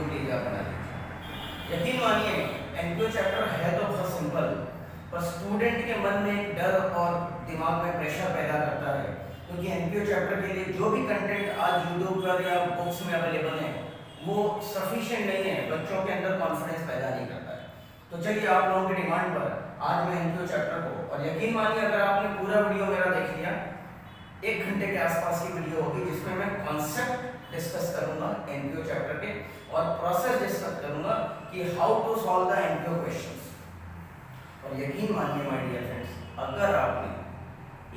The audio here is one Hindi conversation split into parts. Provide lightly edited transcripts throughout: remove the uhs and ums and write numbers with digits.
वीडियो प्लीज आप बना लीजिए। यकीन मानिए एनपीओ चैप्टर है तो बहुत सिंपल, पर स्टूडेंट के मन में एक डर और दिमाग में प्रेशर पैदा करता है, क्योंकि एनपीओ चैप्टर के लिए जो भी कंटेंट आज यूट्यूब पर या बुक्स में अवेलेबल है वो सफिशिएंट नहीं है, बच्चों के अंदर कॉन्फिडेंस पैदा नहीं करता है। तो चलिए आप लोगों की डिमांड पर आज मैं एनपीओ चैप्टर को, और यकीन मानिए अगर आपने पूरा वीडियो मेरा देख लिया, 1 घंटे के आसपास की वीडियो होगी जिसमें मैं कॉन्सेप्ट डिस्कस करूंगा एनपीओ चैप्टर के और प्रोसेस डिस्कस करूंगा कि how to solve the NPO questions. और यकीन मानिए माय डियर फ्रेंड्स, अगर आपने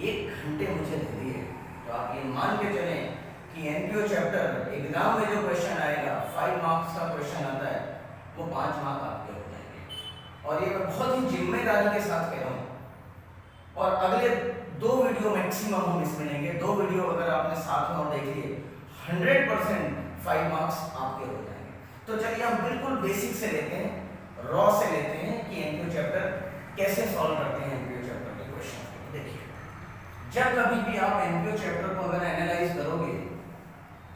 1 घंटे मुझे दे दिए तो आप ये मान के चलें कि एनपीओ चैप्टर एग्जाम में जो क्वेश्चन आएगा 5 मार्क्स का क्वेश्चन आता है वो 5 मार्क आपके हो जाएंगे। और ये मैं बहुत ही जिम्मेदारी के साथ कह रहा हूँ। और अगले 2 वीडियो मैक्सिमम हम इसमें लेंगे, 2 वीडियो अगर आपने साथ में और देख लिए 100% 5 मार्क्स आपके हो जाएंगे। तो चलिए हम बिल्कुल बेसिक से लेते हैं, रॉ से लेते हैं कि एनपीओ चैप्टर कैसे सॉल्व करते हैं एनपीओ चैप्टर के क्वेश्चन। देखिए, जब कभी भी आप एनपीओ चैप्टर को अगर एनालाइज करोगे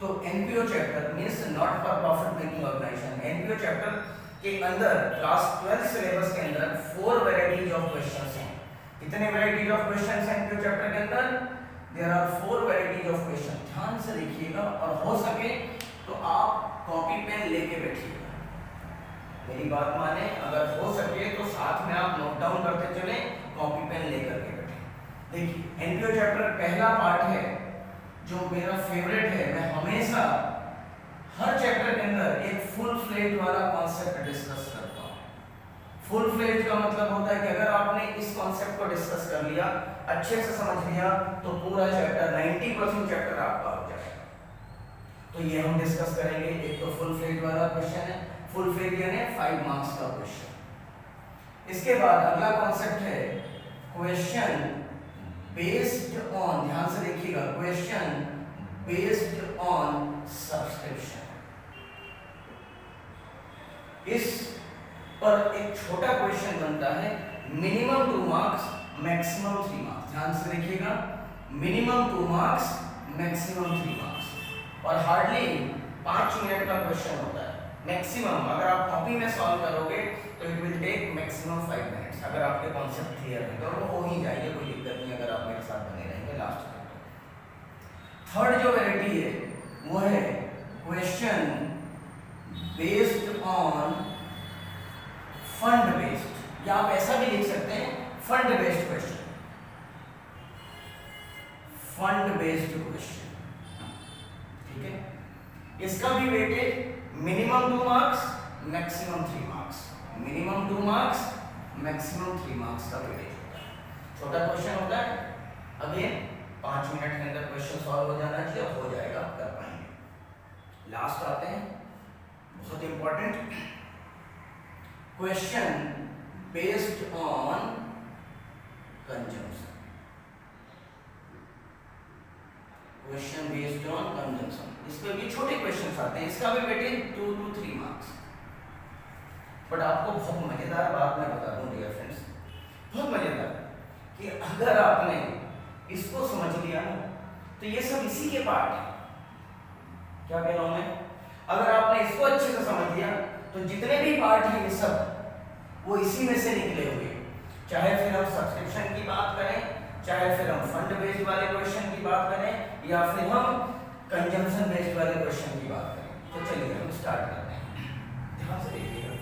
तो NPO chapter means not for profit making organisation. NPO chapter के अंदर क्लास 12 सिलेबस के अंदर 4 वैरायटीज ऑफ क्वेश्चंस हैं। कितने वैरायटीज ऑफ क्वेश्चंस हैं एनपीओ चैप्टर के अंदर? There are 4 varieties of question. ध्यान से देखिएगा और हो सके तो आप कॉपी पेन लेके बैठिएगा। मेरी बात माने, अगर हो सके तो साथ में आप नोट डाउन करते चले, कॉपी पेन लेकर के बैठे। देखिए, एनपीओ चैप्टर पहला पार्ट है जो मेरा फेवरेट है। मैं हमेशा हर चैप्टर के अंदर एक फुल फ्लेज वाला कॉन्सेप्ट डिस्कस करता हूँ। फुल फ्लेज का मतलब होता है कि अगर आपने इस कॉन्सेप्ट को डिस्कस कर लिया, अच्छे से समझ लिया, तो पूरा चैप्टर 90% चैप्टर आपका हो जाएगा। तो ये हम डिस्कस करेंगे। एक तो फुल फ्लेज वाला क्वेश्चन है, फुल फ्लेज यानी 5 मार्क्स का क्वेश्चन। इसके बाद अगला कॉन्सेप्ट है क्वेश्चन बेस्ड ऑन, ध्यान से देखिएगा, क्वेश्चन बेस्ड ऑन सब्सक्रिप्शन। इस पर एक छोटा क्वेश्चन बनता है, मिनिमम 2 मार्क्स मैक्सिमम 3 मार्क्स। ध्यान से देखिएगा, मिनिमम 2 मार्क्स मैक्सिमम 3 मार्क्स। और हार्डली 5 मिनट का क्वेश्चन होता है मैक्सिमम। अगर आप कॉपी में सॉल्व करोगे तो it will take maximum 5 minutes. अगर आपके कॉन्सेप्ट क्लियर है तो वो हो ही जाएगी, कोई दिक्कत नहीं अगर आप मेरे साथ बने रहेंगे लास्ट तक। थर्ड जो वैरायटी है वो है question based on fund based, या आप ऐसा भी लिख सकते हैं fund based question. Fund based question, ठीक है। इसका भी weightage minimum 2 marks maximum 3 marks. Minimum 2 marks maximum 3 marks का वेटेज होता है। छोटा क्वेश्चन होता है, अगेन 5 मिनट के अंदर क्वेश्चन सॉल्व हो जाना चाहिए, हो जाएगा, कर पाएंगे। लास्ट आते हैं, बहुत important, question based on consumption. Question based on consumption, इसमें भी छोटे क्वेश्चंस आते हैं, इसका भी वेटेज 2 to 3 मार्क्स। बट आपको बहुत मजेदार बात मैं बता दूं डियर फ्रेंड्स, बहुत मजेदार, कि अगर आपने इसको समझ लिया ना तो ये सब इसी के पार्ट है। क्या कह रहा हूं मैं? अगर आपने इसको अच्छे से समझ लिया तो जितने भी पार्ट हैं ये सब वो इसी में से निकले हुए। चाहे फिर हम सब्सक्रिप्शन की बात करें, चाहे फिर हम फंड बेस्ड वाले क्वेश्चन की बात करें, या फिर हम कंजम्पशन बेस्ड वाले क्वेश्चन की बात करें। तो चलिए हम स्टार्ट करते हैं। ध्यान से देखिएगा,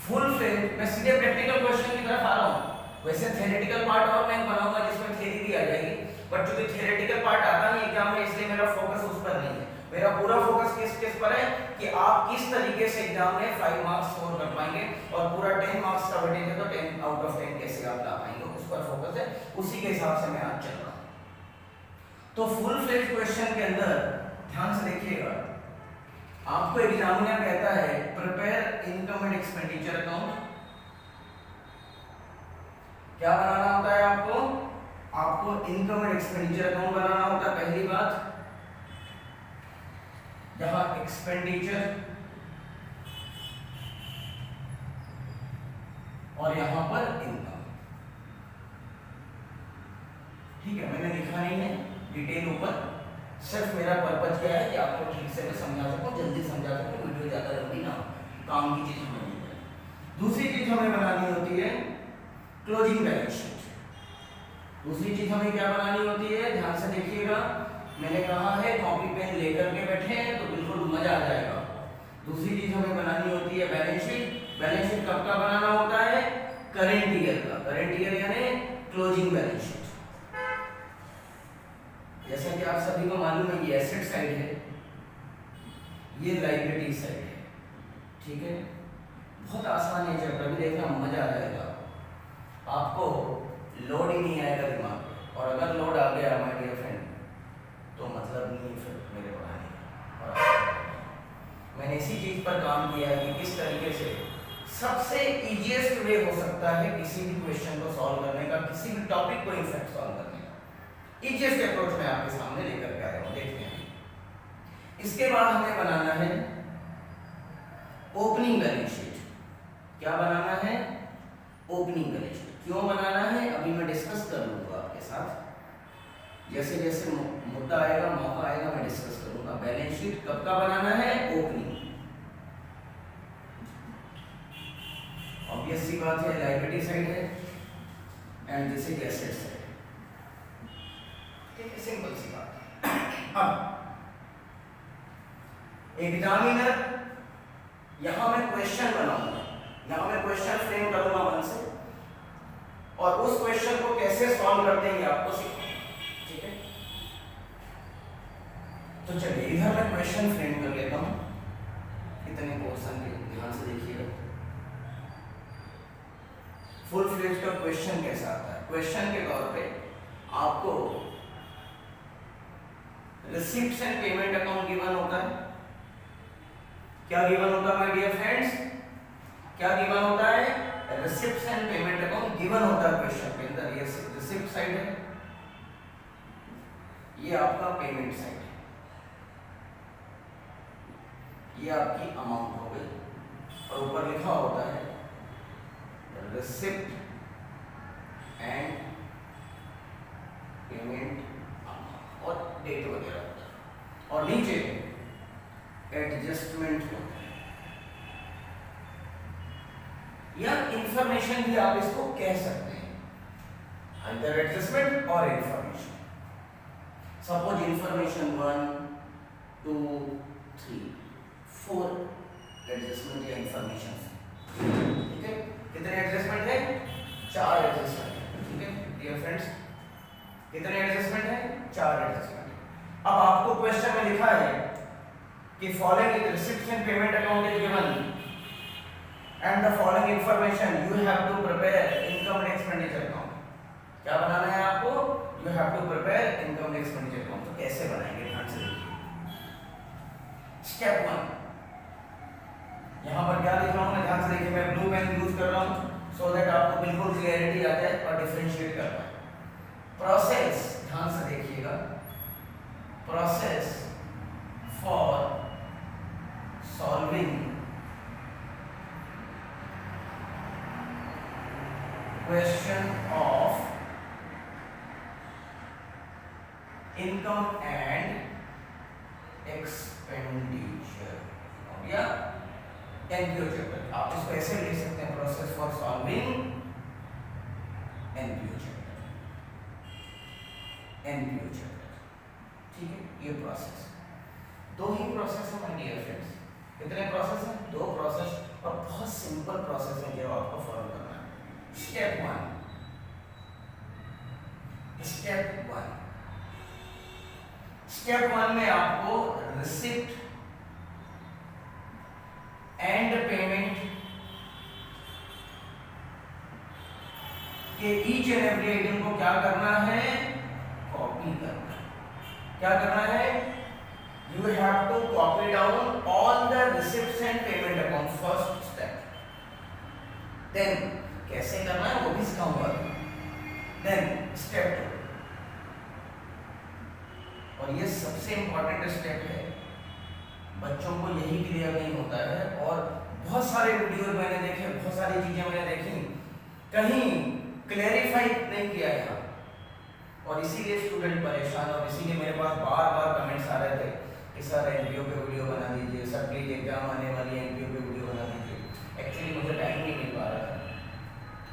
फुल फ्लेज, मैं सीधे प्रैक्टिकल क्वेश्चन की तरफ आ रहा हूँ। वैसे थ्योरेटिकल पार्ट और मैं बनाऊंगा जिसमें थ्योरी भी आ जाएगी, बट चूंकि थ्योरेटिकल पार्ट आता नहीं एग्जाम में, इसलिए मेरा फोकस उस पर नहीं है। मेरा पूरा फोकस किस पर है कि आप किस तरीके से एग्जाम में 5 मार्क्स स्कोर कर पाएंगे, और पूरा 10 मार्क्स का वेटेज है तो 10 आउट ऑफ 10 कैसे आप ला पाएंगे, उस पर फोकस है। उसी के हिसाब से मैं आज चल रहा हूं। तो फुल फ्लेज क्वेश्चन के अंदर ध्यान से देखिएगा, आपको एग्जामिनर कहता है prepare income and expenditure account. क्या बनाना होता है आपको इनकम एंड एक्सपेंडिचर अकाउंट बनाना होता है। पहली बात, यहां एक्सपेंडिचर और यहां पर इनकम, ठीक है, मैंने लिखा नहीं है, डिटेल ऊपर सिर्फ मेरा पर्पज क्या है कि आपको ठीक से मैं समझा सकूं, जल्दी समझा सकूं, वीडियो ज़्यादा लंबी ना हो, काम की चीज़ हमें नहीं है। दूसरी चीज़ हमें बनानी होती है क्लोजिंग बैलेंस शीट। दूसरी चीज़ हमें क्या बनानी होती है, ध्यान से देखिएगा, मैंने कहा है कॉपी पेन लेकर के बैठे हैं तो बिल्कुल मजा आ जाएगा। दूसरी चीज़ हमें बनानी होती है बैलेंस शीट। बैलेंस शीट कब का बनाना होता है, करेंट ईयर का, करेंट ईयर यानी क्लोजिंग बैलेंस शीट। जैसा कि आप सभी को मालूम है ये एसेट साइड है, ये लायबिलिटी साइड है, ठीक है। बहुत आसान है चैप्टर, भी देखना मजा आ जाएगा, आपको लोड ही नहीं आएगा दिमाग पे, और अगर लोड आ गया माय डियर फ्रेंड तो मतलब नहीं फिर मेरे पढ़ाने का। मैंने इसी चीज पर काम किया है कि किस तरीके से सबसे इजीएस्ट वे हो सकता है किसी भी क्वेश्चन को सॉल्व करने का, किसी भी टॉपिक को इनफैक्ट सॉल्व करने का। इजीएस्ट अप्रोच मैं आपके सामने लेकर के आया हूं, देखते हैं। इसके बाद हमें बनाना है ओपनिंग बैलेंस शीट। क्या बनाना है, ओपनिंग बैलेंस शीट। क्यों बनाना है अभी मैं डिस्कस कर लूंगा आपके साथ, जैसे जैसे मुद्दा आएगा, मौका आएगा, मैं डिस्कस करूंगा। बैलेंस शीट कब का बनाना है, ओपनिंग। ऑब्वियस सी बात है, लायबिलिटी साइड है and this is asset side, ठीक है, सिंपल सी बात है। अब एग्जामिनर, यहां मैं क्वेश्चन बनाऊंगा, यहां मैं क्वेश्चन फ्रेम करूंगा मन से, और उस क्वेश्चन को कैसे सॉल्व करते हैं आपको सिखाऊंगा, ठीक है। तो चलिए इधर मैं क्वेश्चन फ्रेम कर लेता हूं, इतने पोर्शन के ध्यान से देखिएगा। फुल फ्लेज का क्वेश्चन कैसा आता है, क्वेश्चन के तौर पे आपको receipts and payment account given होता है। क्या गिवन होता है माय डियर फ्रेंड्स, क्या गिवन होता है, receipts and payment account given होता है क्वेश्चन के अंदर। ये रिसीप्ट साइड है, ये आपका पेमेंट साइड है, ये आपकी अमाउंट हो गई, और ऊपर लिखा होता है रिसिप्ट एंड पेमेंट अमाउंट और डेट वगैरह होता है, और नीचे एडजस्टमेंट होता है, या इंफॉर्मेशन भी आप इसको कह सकते हैं, आइदर एडजस्टमेंट और इंफॉर्मेशन। सपोज इंफॉर्मेशन 1 2 3 4 एडजस्टमेंट या इंफॉर्मेशन, ठीक है। कितने एडजस्टमेंट है, 4 एडजस्टमेंट है, ठीक है डियर फ्रेंड्स। कितने एडजस्टमेंट है, 4 एडजस्टमेंट। अब आपको क्वेश्चन में लिखा है कि following receipts and payment account is given and the following information you have to prepare income and expenditure account। क्या बनाना है आपको, you have to prepare income and expenditure account। तो कैसे बनाएंगे, ध्यान से देखिए। स्टेप 1, यहाँ पर क्या लिख रहा हूँ मैं, ध्यान से देखिए, मैं ब्लू पेन यूज कर रहा हूँ सो दैट आपको बिल्कुल क्लियरिटी आ जाए और डिफरेंशिएट कर पाए। प्रोसेस, ध्यान से देखिएगा, process for solving question of income and expenditure या एनपीओ चैप्टर। आप इसको ऐसे लिख सकते हैं, process for solving NPO chapter, NPO chapter, ठीक है। ये प्रोसेस, 2 ही प्रोसेस है माय डियर फ्रेंड्स। कितने प्रोसेस हैं, 2 प्रोसेस, और बहुत सिंपल प्रोसेस है जो आपको फॉलो करना है। स्टेप 1, स्टेप 1, स्टेप 1 में आपको रिसिप्ट एंड पेमेंट के ईच एंड एवरी आइटम को क्या करना है, कॉपी करना है। क्या करना है, you have to copy down all the receipts and payment account, first step। then कैसे करना है वो भी सिखाऊंगा। then step 2, और ये सबसे इंपॉर्टेंट स्टेप है, बच्चों को यही क्लियर नहीं होता है, और बहुत सारे वीडियो मैंने देखे, बहुत सारी चीजें मैंने देखी, कहीं क्लैरिफाई नहीं किया यहाँ, और इसीलिए स्टूडेंट परेशान, और इसीलिए मेरे पास बार बार कमेंट्स कि सर एनपीओ पे वीडियो बना दीजिए, सर प्लीज एग्जाम आने वाली है एनपीओ पे वीडियो बना दीजिए। एक्चुअली मुझे टाइम नहीं मिल पा रहा था,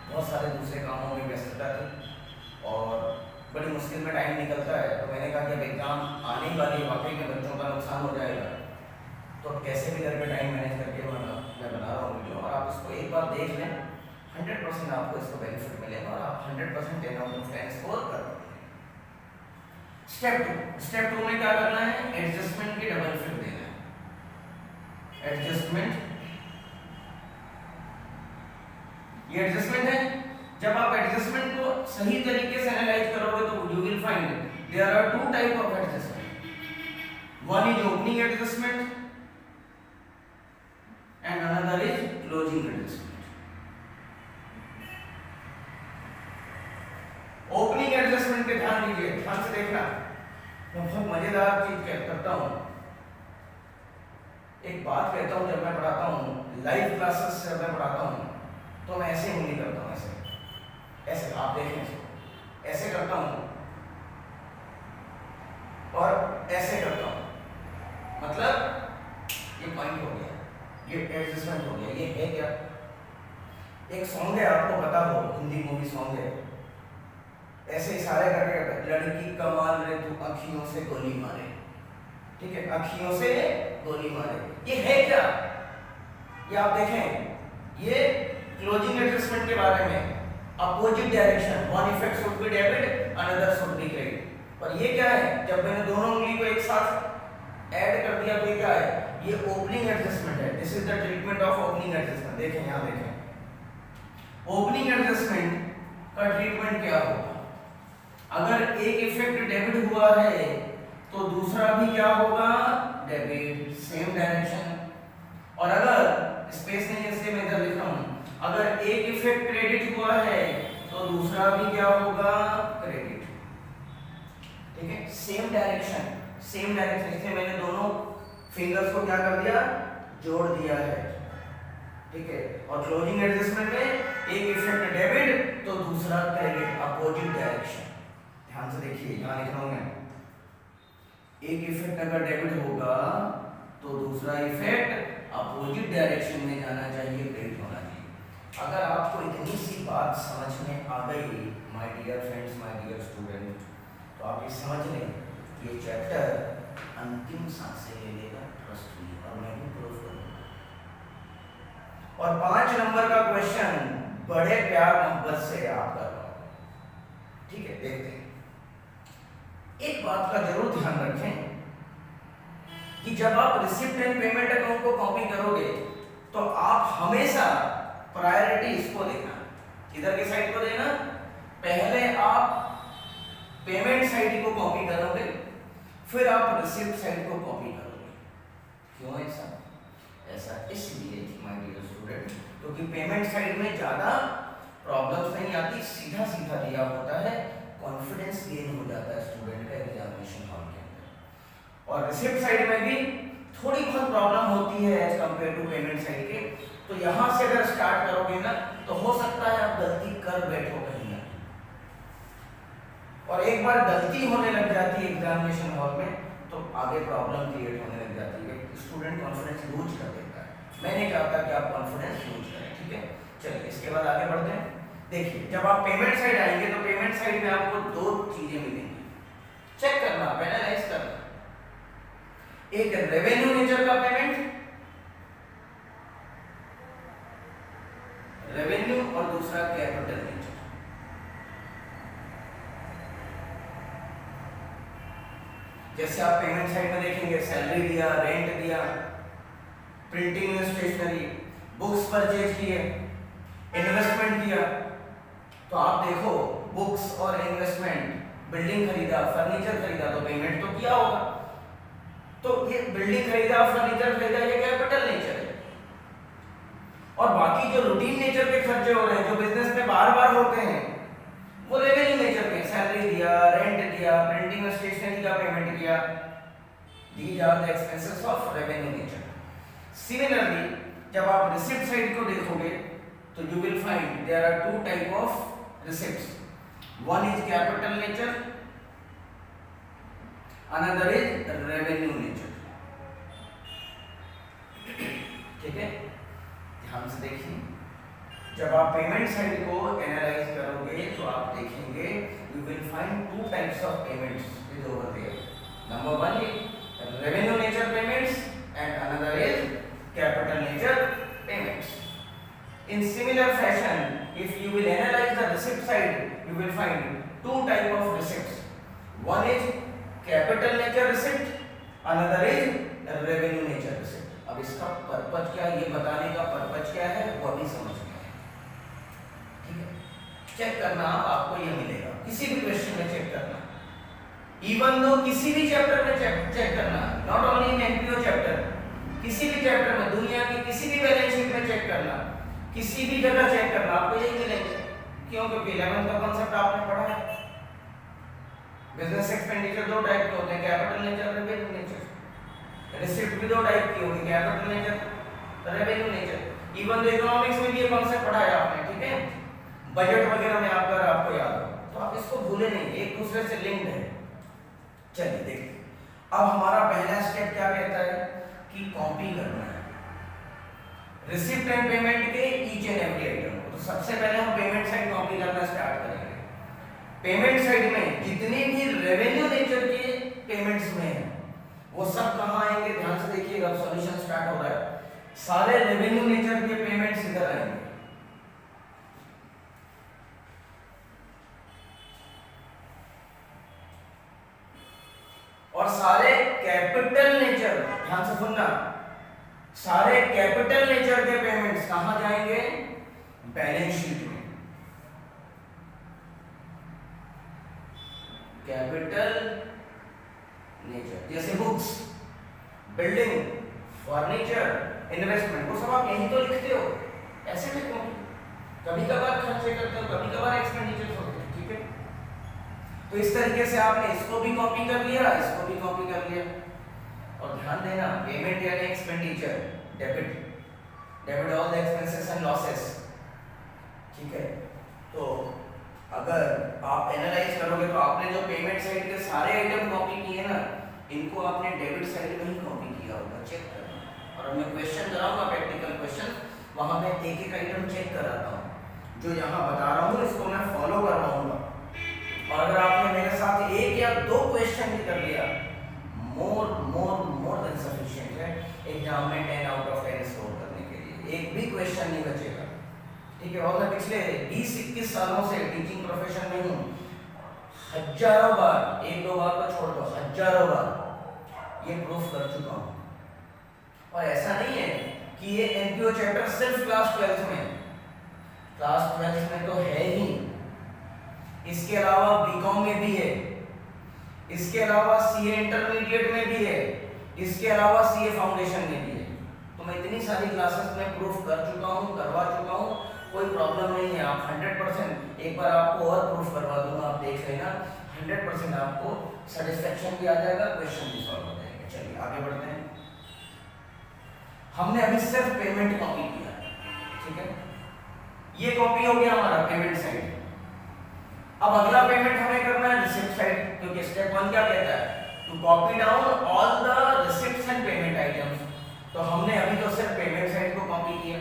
बहुत सारे दूसरे कामों में व्यस्तता थी और बड़ी मुश्किल में टाइम निकलता है। तो मैंने कहा कि अब एग्जाम आने ही वाली, वाकई में बच्चों का नुकसान हो जाएगा, तो अब कैसे भी करके टाइम मैनेज करके मैं बना रहा हूँ वीडियो। और आप इसको एक बार देख लें, 100% आपको इसको बेनिफिट मिलेगा और आप 100% 10 आउट ऑफ 10 स्कोर कर पाओगे। स्टेप टू में क्या करना है, एडजस्टमेंट की डबल फ्लिप देना है। एडजस्टमेंट, ये एडजस्टमेंट है। जब आप एडजस्टमेंट को सही तरीके से एनालाइज करोगे तो you will find there are two type of adjustment, one is opening adjustment and another is closing adjustment. Opening adjustment पे ध्यान दीजिए, ध्यान से देखना, मैं बहुत मजेदार चीज करता हूं। एक बात कहता हूं, जब मैं पढ़ाता हूं लाइव क्लासेस से, जब मैं पढ़ाता हूं तो मैं ऐसे उंगली करता हूं, ऐसे ऐसे, आप देखें इसको, ऐसे करता हूं और ऐसे करता हूं, मतलब ये पॉइंट हो गया, ये एडजस्टमेंट हो गया। ये है क्या, एक सॉन्ग है, आपको पता हो, हिंदी मूवी सॉन्ग है, ऐसे इशारे करके, लड़की कमाल रे तू अखियों से गोली मारे, ठीक है, अखियों से गोली मारे, ये है क्या? ये आप देखें, ये क्लोजिंग एडजस्टमेंट के बारे में, opposite direction, one effect should be debit another should be credit. और ये क्या है, जब मैंने दोनों उंगली को एक साथ ऐड कर दिया तो ये क्या है, ये ओपनिंग एडजस्टमेंट है। This is the treatment of opening adjustment. देखें यहां, देखें ओपनिंग एडजस्टमेंट का ट्रीटमेंट क्या होगा। अगर एक इफेक्ट डेबिट हुआ है तो दूसरा भी क्या होगा, डेबिट, सेम डायरेक्शन। और अगर स्पेस नहीं, जैसे मैं इधर लिख रहा हूं, अगर एक इफेक्ट क्रेडिट हुआ है तो दूसरा भी क्या होगा, क्रेडिट, ठीक है, सेम डायरेक्शन, सेम डायरेक्शन। इसलिए मैंने दोनों फिंगर्स को क्या कर दिया, जोड़ दिया है, ठीक है। और क्लोजिंग एडजस्टमेंट में एक इफेक्ट डेबिट तो दूसरा क्रेडिट, अपोजिट डायरेक्शन। ध्यान से देखिए, यहां लिख रहा हूं मैं, एक इफेक्ट अगर डेबिट होगा तो दूसरा इफेक्ट अपोजिट डायरेक्शन में जाना चाहिए, क्रेडिट होना चाहिए। अगर आपको इतनी सी बात समझ में आ गई my dear friends, my dear student, तो आप ये समझ लें ये चैप्टर अंतिम सांसें ले लेगा, ट्रस्ट मी, और मैं भी प्रूव करूंगा। और 5 नंबर का क्वेश्चन बड़े प्यार मोहब्बत से याद कर पाओगे, ठीक है। देखते हैं, एक बात का जरूर ध्यान रखें कि जब आप रिसिप्ट एंड पेमेंट अकाउंट को कॉपी करोगे तो आप हमेशा प्रायोरिटी इसको देना, इधर की साइड को देना, पहले आप पेमेंट साइड को कॉपी करोगे, फिर आप रिसिप्ट साइड को कॉपी करोगे। क्यों ऐसा? ऐसा इसलिए माय डियर स्टूडेंट, क्योंकि पेमेंट साइड में ज्यादा प्रॉब्लम्स नहीं आती, सीधा सीधा दिया होता है, कॉन्फिडेंस गेन हो जाता है स्टूडेंट का एग्जामिनेशन हॉल के अंदर। और रिसिप्ट साइड में भी थोड़ी बहुत प्रॉब्लम होती है as compare to payment side के। तो यहां से अगर स्टार्ट करोगे ना तो हो सकता है आप गलती कर बैठो कहीं ना, और एक बार गलती होने लग जाती है एग्जामिनेशन हॉल में तो आगे प्रॉब्लम क्रिएट होने लग जाती है, स्टूडेंट कॉन्फिडेंस लूज कर देता है। मैं नहीं चाहता कि आप कॉन्फिडेंस लूज करें, ठीक है। चलिए इसके बाद आगे बढ़ते हैं। देखिए, जब आप पेमेंट साइड आएंगे तो पेमेंट साइड में आपको 2 चीजें मिलेंगी, चेक करना, एनालाइज करना। एक रेवेन्यू नेचर का पेमेंट, रेवेन्यू, और दूसरा कैपिटल नेचर। जैसे आप पेमेंट साइड में देखेंगे, सैलरी दिया, रेंट दिया, printing and stationery, books purchase किए, इन्वेस्टमेंट किया। तो आप देखो, बुक्स और इन्वेस्टमेंट, बिल्डिंग खरीदा, फर्नीचर खरीदा, तो पेमेंट तो किया होगा। तो ये बिल्डिंग खरीदा, फर्नीचर खरीदा, ये कैपिटल नेचर है। और बाकी जो रूटीन नेचर के खर्चे हो रहे हैं, जो बिजनेस में बार बार होते हैं, वो रेवेन्यू नेचर के, सैलरी दिया, रेंट दिया, प्रिंटिंग और स्टेशनरी का पेमेंट किया, these are the expenses of revenue nature. Similarly जब आप रिसिप्ट साइड को देखोगे तो you will find there are 2 type of receipts, one is capital nature, another is revenue nature. जब आप पेमेंट साइड को एनालाइज करोगे तो आप देखेंगे you will find two types of payments is over there. Number one is revenue nature payments and another is capital nature payments. In similar fashion, if you will analyze the receipt side, you will find two type of receipts. One is capital nature receipt, another is revenue nature receipt. अब इसका पर्पज क्या, ये बताने का पर्पज क्या है वो अभी समझना है. ठीक है, चेक करना आपको ये मिलेगा किसी भी क्वेश्चन में चेक करना. इवन दो किसी भी चैप्टर में चेक करना, not only in NPO chapter, किसी भी चैप्टर में, दुनिया की किसी भी बैलेंस शीट में चेक करना, किसी भी जगह चेक करना, आपको यही मिलेंगे. क्यों? क्योंकि 11th का कांसेप्ट आपने पढ़ा है. बिजनेस एक्सपेंडिचर दो टाइप के होते हैं, capital nature, revenue nature. Receipt भी दो टाइप की होगी, capital nature, revenue nature. Even तो इकोनॉमिक्स में भी ये कांसेप्ट पढ़ा है आपने. ठीक है, बजट वगैरह में आपको याद हो तो आप इसको भूले नहीं, एक दूसरे से लिंक्ड है. चलिए देखिए, अब हमारा पहला स्टेप क्या कहता है कि कॉपी करना है रिसिप्ट एंड पेमेंट के ईच एंड एवरी आइटम. तो सबसे पहले हम पेमेंट साइड कॉपी करना स्टार्ट करेंगे. पेमेंट साइड में जितने भी रेवेन्यू नेचर के पेमेंट्स में है वो सब कहां आएंगे, ध्यान से देखिएगा, सॉल्यूशन स्टार्ट हो रहा है. सारे रेवेन्यू नेचर के पेमेंट्स इधर आएंगे. और सारे कैपिटल नेचर, ध्यान से सुनना, सारे कैपिटल नेचर के पेमेंट्स कहां जाएंगे, बैलेंस शीट में. कैपिटल नेचर जैसे बुक्स, बिल्डिंग, फर्नीचर, इन्वेस्टमेंट, वो सब आप यहीं तो लिखते हो. ऐसे लिखो, कभी कभार खर्चे करते हो, कभी कभार एक्सपेंडिचर होते हैं. ठीक है, तो इस तरीके से आपने इसको भी कॉपी कर लिया, इसको भी कॉपी कर लिया. और ध्यान देना, पेमेंट यानी expenditure, debit all the expenses and losses. ठीक है, तो अगर आप एनालाइज करोगे तो आपने जो पेमेंट साइड के सारे आइटम कॉपी किए ना, इनको आपने डेबिट साइड में ही कॉपी किया होगा. चेक करना. और मैं क्वेश्चन कराऊंगा, प्रैक्टिकल क्वेश्चन, वहां मैं एक एक आइटम चेक कराता हूँ. जो यहाँ बता रहा हूँ इसको मैं फॉलो करवाऊंगा. और अगर आपने मेरे साथ एक या दो क्वेश्चन भी कर लिया, मोर देन सफिशिएंट है एग्जाम में 10 आउट ऑफ 10 स्कोर करने के लिए. एक भी क्वेश्चन नहीं बचेगा. ठीक है, और मैं पिछले 20-21 सालों से टीचिंग प्रोफेशन में हूँ. हजारों बार, एक दो बार तो छोड़ दो, हजारों बार ये प्रूफ कर चुका हूँ. और ऐसा नहीं है कि ये एनपीओ चैप्टर सिर्फ क्लास 12th में, क्लास 12th में तो है ही, इसके अलावा बीकॉम में भी है, इसके अलावा सीए इंटरमीडिएट में भी है, इसके अलावा सीए फाउंडेशन में भी है. तो मैं इतनी सारी क्लासेस में प्रूफ कर चुका हूँ, करवा चुका हूँ, कोई प्रॉब्लम नहीं है. आप 100%, एक बार आपको और प्रूफ करवा दूंगा, आप देख लेना, 100% आपको सेटिस्फेक्शन भी आ जाएगा, क्वेश्चन भी सॉल्व हो जाएंगे. चलिए आगे बढ़ते हैं. हमने अभी सिर्फ पेमेंट कॉपी किया. ठीक है, ये कॉपी हो गया हमारा पेमेंट साइड. अब अगला पेमेंट हमें करना है रिसिप्ट साइड, क्योंकि स्टेप 1 क्या कहता है, to copy down all the receipts and payment items. तो हमने अभी तो सिर्फ पेमेंट साइड को कॉपी किया.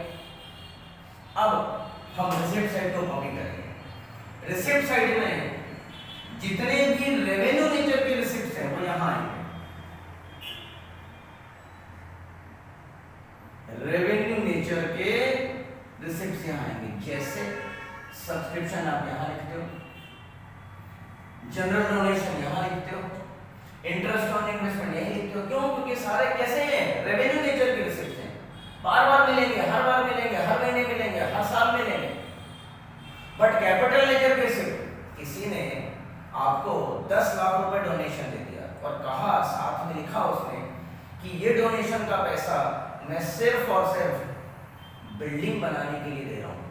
अब हम रिसिप्ट साइड को कॉपी करेंगे. रिसिप्ट साइड में जितने भी रेवेन्यू नेचर के रिसिप्ट्स हैं वो यहां आएंगे. रेवेन्यू नेचर के रिसिप्ट्स यहां आएंगे. जैसे सब्सक्रिप्शन आप यहां लिखते हो, जनरल डोनेशन यहां लिखते हो, इंटरेस्ट ऑन इन्वेस्टमेंट यही लिखते हो. क्यों? क्योंकि सारे कैसे हैं, रेवेन्यू नेचर के रिसिप्ट्स हैं. बार बार मिलेंगे, हर बार मिलेंगे, हर महीने मिलेंगे, हर साल मिलेंगे. बट कैपिटल नेचर के रिसिप्ट, किसी ने आपको 10 लाख रुपए डोनेशन दे दिया और कहा, साथ में लिखा उसने कि ये डोनेशन का पैसा मैं सिर्फ और सिर्फ बिल्डिंग बनाने के लिए दे रहा हूं.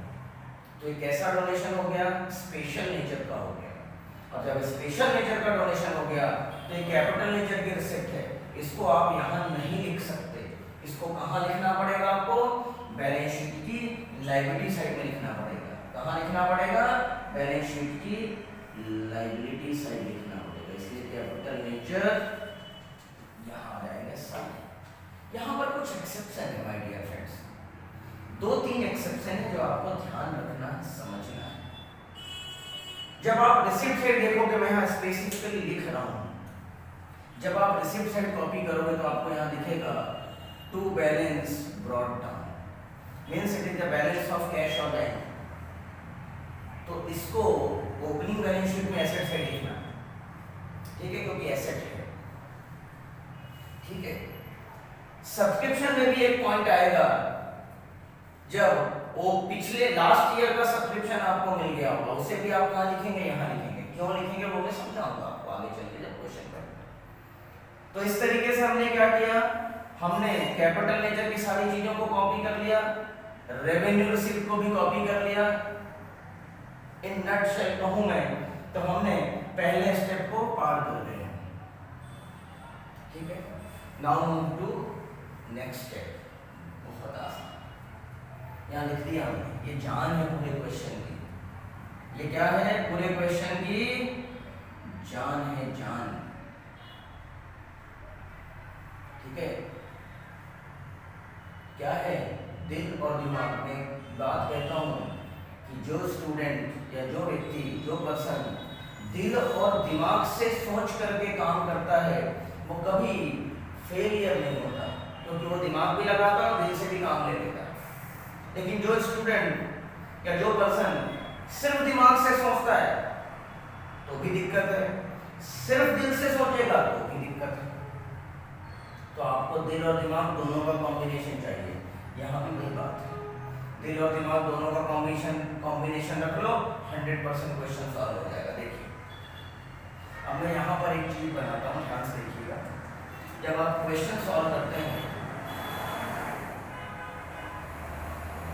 तो एक ऐसा डोनेशन हो गया, स्पेशल नेचर का हो गया. और जब स्पेशल नेचर का डोनेशन हो गया तो ये कैपिटल नेचर की रिसिप्ट है. इसको आप यहाँ नहीं लिख सकते. इसको कहाँ लिखना पड़ेगा आपको? बैलेंस शीट की लायबिलिटी साइड में लिखना पड़ेगा. कहाँ लिखना पड़ेगा? बैलेंस शीट की लायबिलिटी साइड लिखना पड़ेगा. इसलिए कैपिटल नेचर यहाँ आ जाएगा सामने. यहाँ पर कुछ एक्सेप्शन है माय डियर फ्रेंड्स. दो तीन एक्सेप्शन है जो आपको ध्यान रखना है, समझना है। जब आप रिसिप्ट सेट देखोगे, मैं यहाँ स्पेसिफिकली लिख रहा हूँ, जब आप रिसिप्ट सेट कॉपी करोगे तो आपको यहाँ दिखेगा to balance brought down, means it is the balance of cash और बैंक। तो इसको ओपनिंग बैलेंस शीट में एसेट से लिखना, ठीक है, क्योंकि एसेट है, ठीक है। सब्सक्रिप्शन में भी एक पॉइंट आएगा, जब वो पिछले लास्ट ईयर का सब्सक्रिप्शन आपको मिल गया होगा, उसे भी आप कहाँ लिखेंगे, यहाँ लिखेंगे। क्यों लिखेंगे वो मैं समझाऊंगा आपको आगे चल के जब क्वेश्चन करेंगे। तो इस तरीके से हमने क्या किया, हमने कैपिटल लेजर की सारी चीजों को कॉपी कर लिया, रेवेन्यू रिसीप्ट को भी कॉपी कर लिया। इन नटशेल कहूं मैं तो हमने पहले स्टेप को पार कर लिया, ठीक है। Now move to next step, बहुत आसान, यहाँ लिख दिया हमने, ये जान है पूरे क्वेश्चन की। ये क्या है, पूरे क्वेश्चन की जान है, जान, ठीक है। क्या है, दिल और दिमाग में बात कहता हूँ कि जो स्टूडेंट या जो व्यक्ति, जो पर्सन दिल और दिमाग से सोच करके काम करता है वो कभी फेलियर नहीं होता, क्योंकि वो दिमाग भी लगाता है और दिल से भी काम ले लेता है। लेकिन जो स्टूडेंट या जो पर्सन सिर्फ दिमाग से सोचता है तो भी दिक्कत है, सिर्फ दिल से सोचेगा तो भी दिक्कत है। तो आपको दिल और दिमाग दोनों का कॉम्बिनेशन चाहिए। यहाँ भी वही बात है, दिल और दिमाग दोनों का कॉम्बिनेशन रख लो, 100% क्वेश्चन सॉल्व हो जाएगा। देखिए अब मैं यहाँ पर एक चीज बनाता हूँ, ध्यान से देखिएगा। जब आप क्वेश्चन सॉल्व करते हैं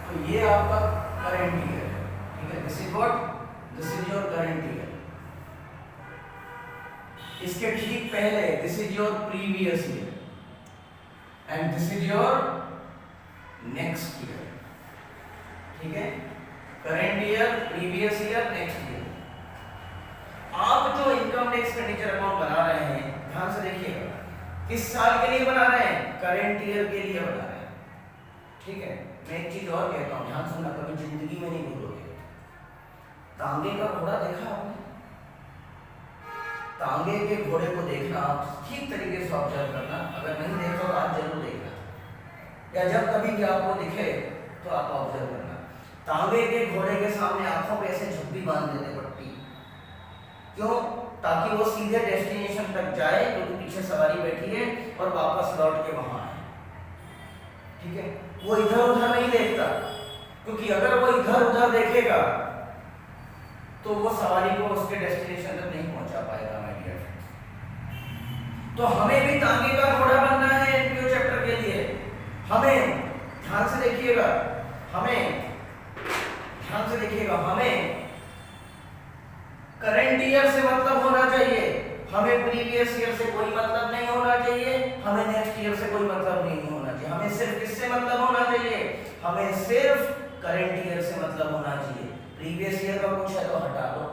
तो ये आपका करंट ईयर है, ठीक है, this is what, this is your current year. इसके ठीक पहले this is your previous year and this is your next year, ठीक है। Current year, previous year, next year. आप जो इनकम टैक्स एक्सपेंडिचर अकाउंट बना रहे हैं, ध्यान से देखिएगा, किस साल के लिए बना रहे हैं, करंट ईयर के लिए बना रहे हैं, ठीक है। मैं एक चीज और कहता हूँ, ध्यान सुनना, कभी जिंदगी में नहीं भूलोगे। तांगे का घोड़ा देखा आपने, तांगे के घोड़े को देखना, आप ठीक तरीके से ऑब्जर्व करना, अगर नहीं देखो तो आज जरूर देखना, या जब कभी भी आपको दिखे तो आप ऑब्जर्व करना। तांगे के घोड़े के सामने आंखों पे ऐसे झुब्बी बांध देते पट्टी, क्यों, ताकि वो सीधे डेस्टिनेशन तक जाए, क्योंकि पीछे सवारी बैठी है और वापस लौट के वहां आए, ठीक है। वो इधर उधर नहीं देखता, क्योंकि अगर वो इधर उधर देखेगा तो वो सवारी को उसके डेस्टिनेशन तक नहीं पहुंचा पाएगा, माय डियर फ्रेंड्स। तो हमें भी तांगे का घोड़ा बनना है एनपीओ चैप्टर के लिए। हमें ध्यान से देखिएगा, हमें ध्यान से देखिएगा, हमें करंट ईयर से मतलब होना चाहिए, हमें प्रीवियस ईयर से कोई मतलब नहीं होना चाहिए, हमें नेक्स्ट ईयर से कोई मतलब नहीं होना चाहिए। हमें सिर्फ किससे मतलब होना चाहिए, हमें सिर्फ करंट ईयर से मतलब होना चाहिए। प्रीवियस ईयर का कुछ है तो हटा दो,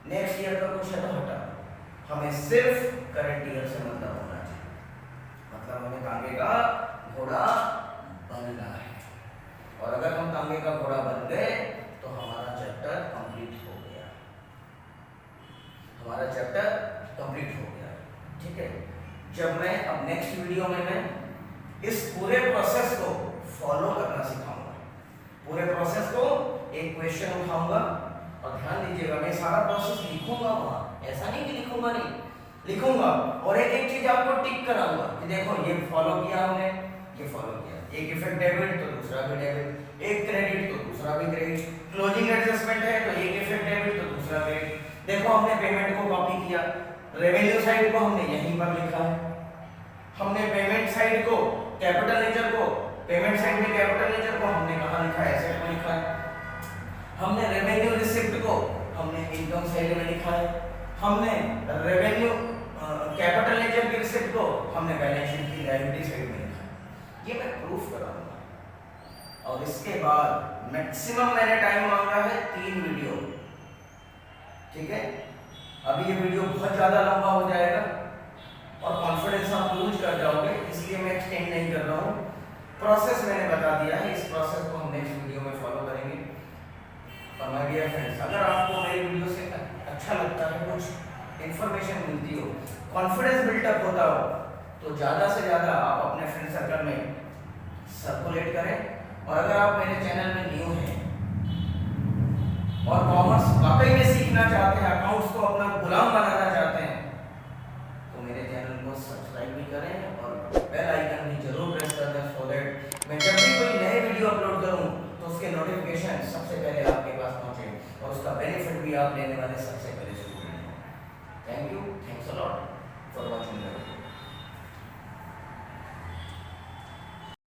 नेक्स्ट ईयर का कुछ है तो हटा दो, हमें सिर्फ करंट ईयर से मतलब होना चाहिए। मतलब हमें तांगे का घोड़ा बनना है, और अगर हम तांगे का घोड़ा बन गए तो हमारा चैप्टर कंप्लीट हो गया, हमारा चैप्टर कंप्लीट हो गया, ठीक है। जब मैं अब नेक्स्ट वीडियो में मैं इस पूरे प्रोसेस को फॉलो करना सिखाऊंगा, पूरे प्रोसेस को, एक क्वेश्चन उठाऊंगा और ध्यान दीजिएगा, मैं सारा प्रोसेस लिखूंगा वहां, ऐसा नहीं कि लिखूंगा नहीं, लिखूंगा और एक एक चीज आपको टिक कराऊंगा कि देखो ये फॉलो किया हमने, ये फॉलो किया, एक इफेक्ट डेबिट तो दूसरा भी डेबिट, एक क्रेडिट तो दूसरा भी क्रेडिट, क्लोजिंग एडजस्टमेंट है तो एक इफेक्ट डेबिट तो दूसरा क्रेडिट। देखो हमने पेमेंट को कॉपी किया, रेवेन्यू साइड को हमने यहीं पर लिखा है, हमने पेमेंट साइड को, कैपिटल लेजर को, पेमेंट साइड में कैपिटल लेजर को हमने कहाँ लिखा है, एसेट में लिखा है। हमने रेवेन्यू रिसिप्ट को हमने इनकम साइड में लिखा है, हमने रेवेन्यू कैपिटल लेजर की रिसिप्ट को हमने बैलेंस शीट की लायबिलिटी साइड में लिखा है। ये मैं प्रूफ कराऊंगा, और इसके बाद मैक्सिमम मैंने टाइम मांगा है 3 वीडियो, ठीक है। अभी ये वीडियो बहुत ज्यादा लंबा हो जाएगा और कॉन्फिडेंस आप लूज कर जाओगे, इसलिए मैं एक्सटेंड नहीं कर रहा हूँ। प्रोसेस मैंने बता दिया है, इस प्रोसेस को हम नेक्स्ट वीडियो में फॉलो करेंगे। और माय डियर फ्रेंड्स, अगर आपको मेरी वीडियो से अच्छा लगता है, कुछ इन्फॉर्मेशन मिलती हो, कॉन्फिडेंस बिल्टअप होता हो, तो ज़्यादा से ज़्यादा आप अपने फ्रेंड सर्कल में सर्कुलेट करें। और अगर आप मेरे चैनल में न्यू हैं और कॉमर्स वाकई में सीखना चाहते हैं, अकाउंट्स को अपना गुलाम बनाना चाहते हैं, तो मेरे चैनल को सब्सक्राइब भी करें